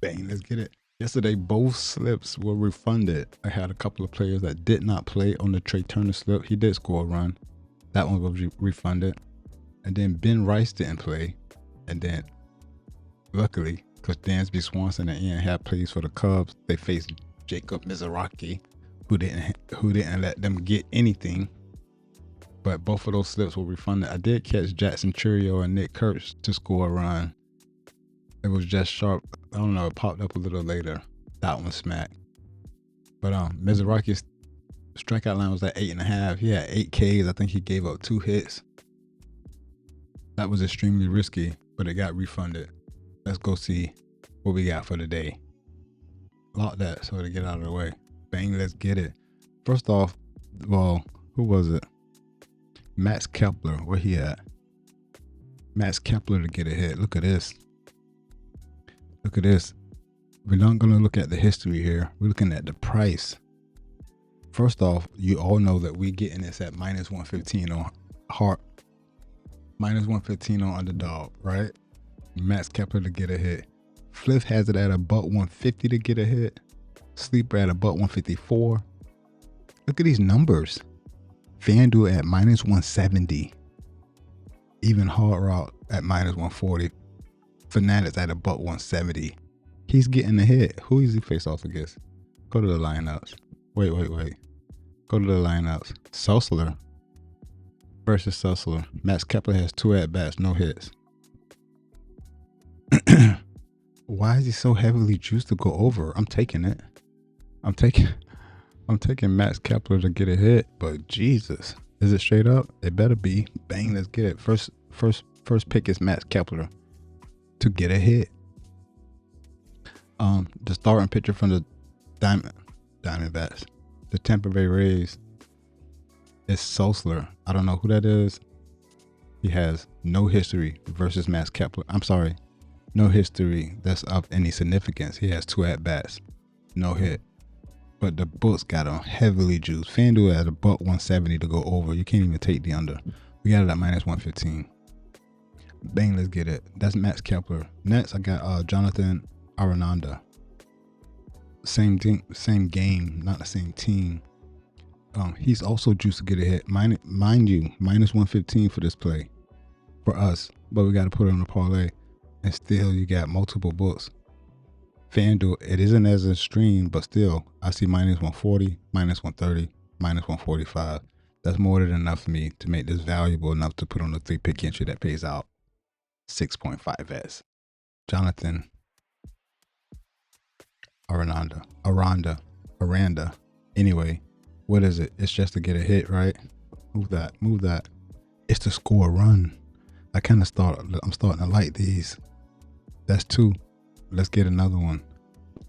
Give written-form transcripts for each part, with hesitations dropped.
Bang, let's get it. Yesterday, both slips were refunded. I had a couple of players that did not play on the Trey Turner slip. He did score a run. That one was refunded. And then Ben Rice didn't play. And then, luckily, because Dansby Swanson and Ian Happ plays for the Cubs, they faced Jacob Mizoraki, who didn't let them get anything. But both of those slips were refunded. I did catch Jackson Churio and Nick Kurtz to score a run. It was just sharp. I don't know. It popped up a little later. That one smacked. But Mizraki's strikeout line was at 8.5. He had 8 Ks. I think he gave up 2 hits. That was extremely risky, but it got refunded. Let's go see what we got for the day. Lock that so to get out of the way. Bang, let's get it. First off, well, who was it? Max Kepler. Where he at? Max Kepler to get a hit. Look at this. Look at this. We're not going to look at the history here. We're looking at the price. First off, you all know that we're getting this at minus 115 on Hart. Minus 115 on Underdog, right? Max Kepler to get a hit. Fliff has it at a $150 to get a hit. Sleeper at a $154. Look at these numbers. FanDuel at minus 170. Even Hard Rock at minus 140. Fanatics at a $170. He's getting a hit. Who is he face off against? Go to the lineups. Wait. Go to the lineups. Sosler versus Sosler. Max Kepler has 2 at-bats, no hits. Why is he so heavily juiced to go over? I'm taking it. I'm taking Max Kepler to get a hit, but Jesus. Is it straight up? It better be. Bang, let's get it. First pick is Max Kepler to get a hit. The starting pitcher from the Diamondbacks, the Tampa Bay Rays, is Sosler. I don't know who that is. He has no history versus Max Kepler. I'm sorry, no history that's of any significance. He has 2 at-bats, no hit. But the books got him heavily juiced. FanDuel at a $170 to go over. You can't even take the under. We got it at minus 115. Bang, let's get it. That's Max Kepler. Next, I got Jonathan Arenada. Same game, not the same team. He's also juiced to get a hit. Mind you, minus 115 for this play for us, but we got to put it on the parlay, and still you got multiple books. FanDuel, it isn't as extreme, but still, I see minus 140, minus 130, minus 145. That's more than enough for me to make this valuable enough to put on a 3-pick entry that pays out 6.5s. Jonathan Aranda. Anyway, what is it? It's just to get a hit, right? Move that. It's to score a run. I'm starting to like these. That's 2. Let's get another one.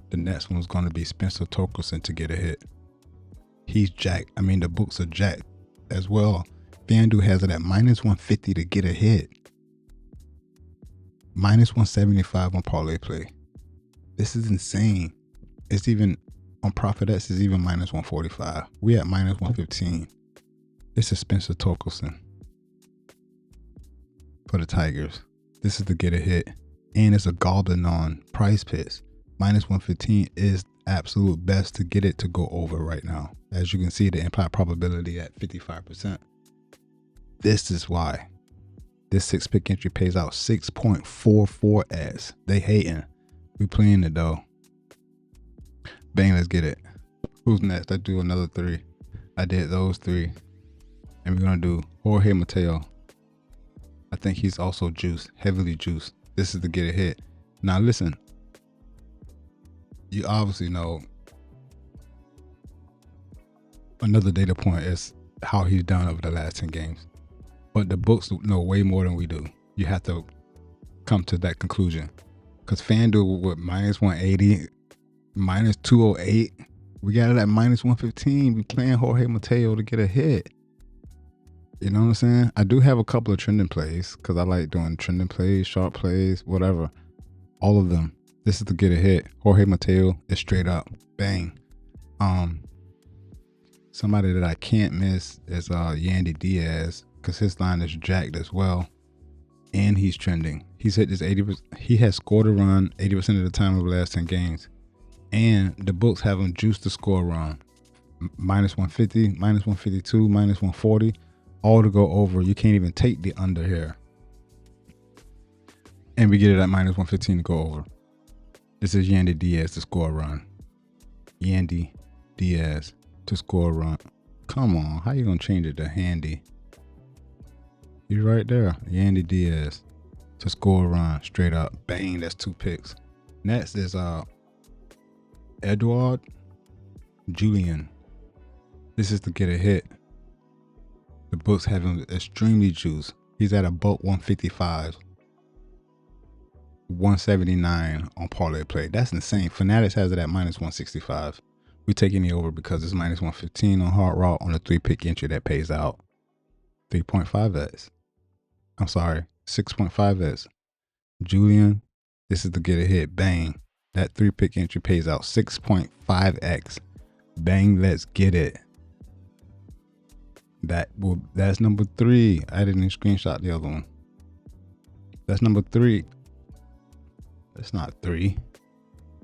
The next one is going to be Spencer Torkelson to get a hit. He's jacked. I mean, the books are jacked as well. FanDuel has it at minus 150 to get a hit. Minus 175 on parlay play. This is insane. It's even on ProfitX is even minus 145. We at minus 115. This is Spencer Torkelson for the Tigers. This is to get a hit. And it's a goblin on Price Pits. Minus 115 is absolute best to get it to go over right now. As you can see, the implied probability at 55%. This is why this 6-pick entry pays out 6.44s. They hating. We playing it though. Bang, let's get it. Who's next? I do another 3. I did those 3. And we're going to do Jorge Mateo. I think he's also juiced, heavily juiced. This is to get a hit. Now listen, you obviously know another data point is how he's done over the last 10 games. But the books know way more than we do. You have to come to that conclusion. Because FanDuel with minus 180, minus 208, we got it at minus 115. We playing Jorge Mateo to get a hit. You know what I'm saying? I do have a couple of trending plays because I like doing trending plays, sharp plays, whatever. All of them. This is to get a hit. Jorge Mateo is straight up. Bang. Somebody that I can't miss is Yandy Diaz because his line is jacked as well. and he's trending. He's hit this 80%. He has scored a run 80% of the time over the last 10 games. And the books have him juiced to score a run. Minus 150, minus 152, minus 140, all to go over. You can't even take the under here. And we get it at minus 115 to go over. This is Yandy Diaz to score a run. Yandy Diaz to score a run. Come on, how you gonna change it to Handy? He's right there. Yandy Diaz to score a run straight up. Bang, that's 2 picks. Next is Edouard Julian. This is to get a hit. The books have him extremely juiced. He's at a buck 155. 179 on parlay play. That's insane. Fanatics has it at minus 165. We're taking the over because it's minus 115 on Hard Rock on a 3-pick entry that pays out 3.5x. I'm sorry, 6.5x. Julian, this is to get a hit. Bang. That 3-pick entry pays out 6.5x. Bang, let's get it. That's number 3. I didn't screenshot the other one. That's number 3. That's not 3.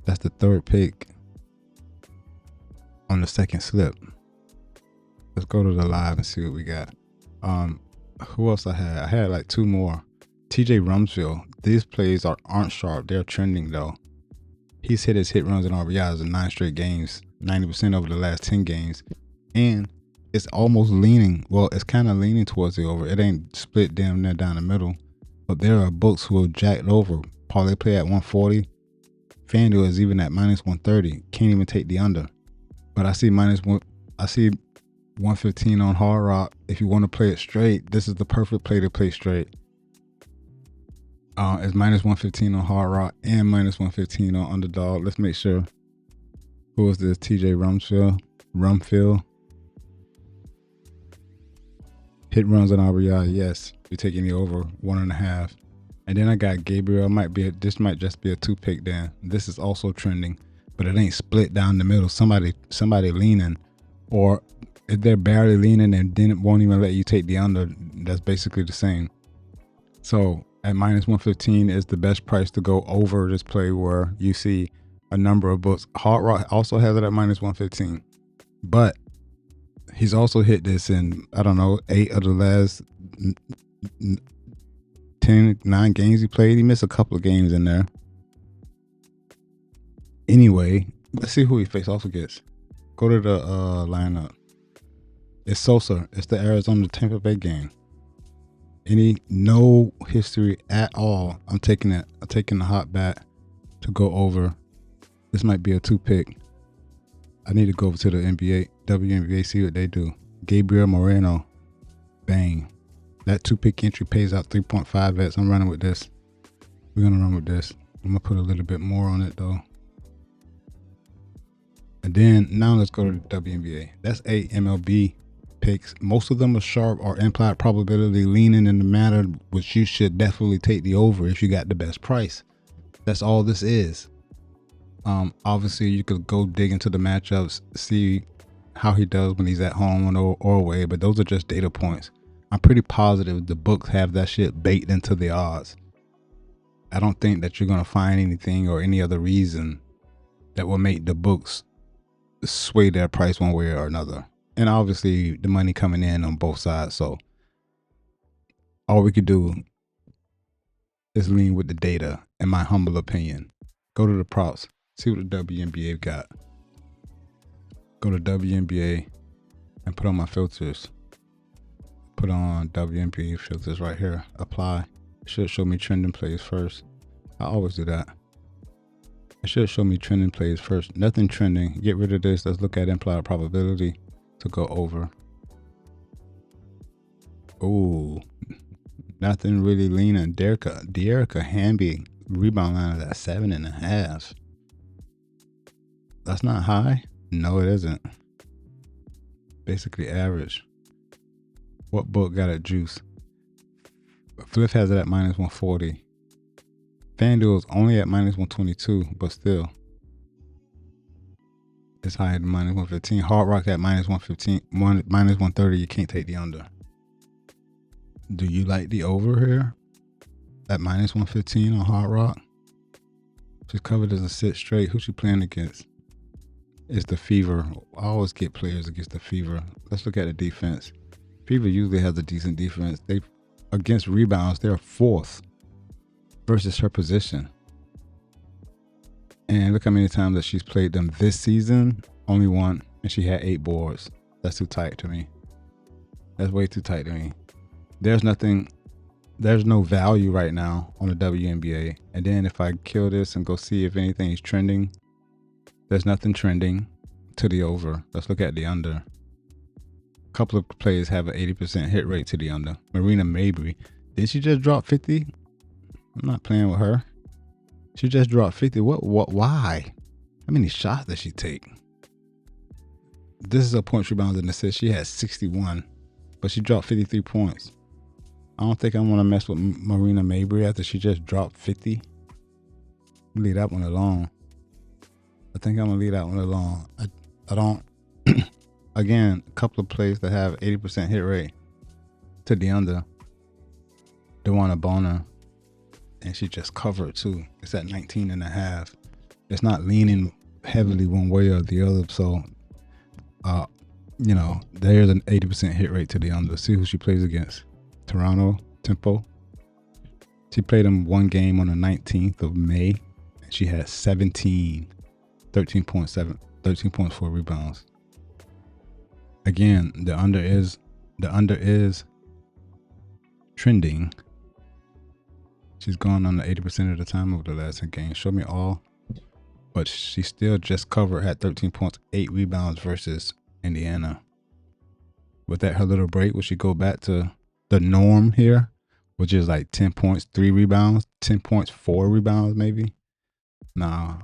That's the 3rd pick on the 2nd slip. Let's go to the live and see what we got. Who else I had? I had like 2 more. TJ Rumsfeld. These plays aren't sharp. They're trending though. He's hit his hit runs and RBIs in 9 straight games, 90% over the last 10 games. And it's almost leaning. Well, it's kind of leaning towards the over. It ain't split damn near down the middle. But there are books who have jacked over. Parlay play at 140. FanDuel is even at minus 130. Can't even take the under. But I see 115 on Hard Rock. If you want to play it straight, this is the perfect play to play straight. It's minus 115 on Hard Rock and minus 115 on Underdog. Let's make sure. Who is this? TJ Rumfield. Hit runs on RBI. Yes, we're taking the over 1.5. And then I got Gabriel. This might just be a 2-pick then. This is also trending, but it ain't split down the middle. Somebody leaning, or if they're barely leaning and then won't even let you take the under, that's basically the same. So at minus 115 is the best price to go over this play where you see a number of books. Hard Rock also has it at minus 115, but he's also hit this in, 8 of the last 9 games he played. He missed a couple of games in there. Anyway, let's see who he face off against. Go to the lineup. It's Sosa. It's the Arizona Tampa Bay game. No history at all. I'm taking it. I'm taking the hot bat to go over. This might be a 2-pick. I need to go over to the WNBA, see what they do. Gabriel Moreno. Bang. That 2-pick entry pays out 3.5x. I'm running with this. We're going to run with this. I'm going to put a little bit more on it though. And then now let's go to the WNBA. That's 8 MLB picks. Most of them are sharp or implied probability leaning in the matter, which you should definitely take the over if you got the best price. That's all this is. Obviously you could go dig into the matchups, see how he does when he's at home or away, but those are just data points. I'm pretty positive the books have that shit baked into the odds. I don't think that you're going to find anything or any other reason that will make the books sway their price one way or another. And obviously the money coming in on both sides. So all we could do is lean with the data, in my humble opinion. Go to the props, see what the WNBA got. Go to WNBA and put on my filters. Put on WNBA filters right here. Apply. It should show me trending plays first. I always do that. It should show me trending plays first. Nothing trending. Get rid of this. Let's look at implied probability to go over. Ooh. Nothing really leaning. Dearica Hamby rebound line is at 7.5. That's not high. No, it isn't. Basically average. What book got it juice? Flip has it at minus 140. FanDuel is only at minus 122, but still. It's higher than minus 115. Hard Rock at minus 115. Minus 130, you can't take the under. Do you like the over here? at minus 115 on Hard Rock. She's covered as a sit straight. Who's she playing against? It's the Fever. I always get players against the Fever. Let's look at the defense. Fever usually has a decent defense. They against rebounds, they're 4th versus her position. And look how many times that she's played them this season. Only 1, and she had 8 boards. That's too tight to me. That's way too tight to me. There's no value right now on the WNBA. And then if I kill this and go see if anything is trending, there's nothing trending to the over. Let's look at the under. A couple of players have an 80% hit rate to the under. Marina Mabry. Did she just drop 50? I'm not playing with her. She just dropped 50. What? Why? How many shots does she take? This is her points, rebounds, and assists. She has 61, but she dropped 53 points. I don't think I want to mess with Marina Mabry after she just dropped 50. Leave that one alone. I think I'm going to leave that one alone. I don't. Again, a couple of plays that have 80% hit rate to the under. DeWanna Bonner. And she just covered too. It's at 19.5. It's not leaning heavily one way or the other. So, there's an 80% hit rate to the under. See who she plays against. Toronto Tempo. She played them one game on the 19th of May. And she had 13.4 rebounds. Again, the under is trending. She's gone on the 80% of the time over the last 10 games. Show me all. But she still just covered at 13 points, 8 rebounds versus Indiana. With that, her little break, will she go back to the norm here, which is like 10 points, 3 rebounds, 10 points, 4 rebounds maybe? Nah,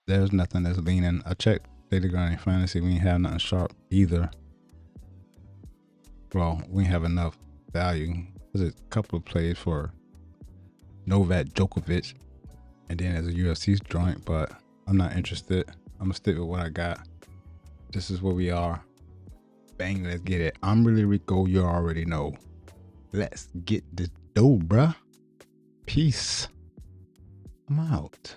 there's nothing that's leaning. I checked Daily Grinding Fantasy. We ain't have nothing sharp either. Well, we ain't have enough value. There's a couple of plays for Novak Djokovic, and then as a UFC's joint, but I'm not interested. I'm gonna stick with what I got. This is where we are. Bang, let's get it. I'm really Rico. You already know. Let's get this dough, bruh. Peace. I'm out.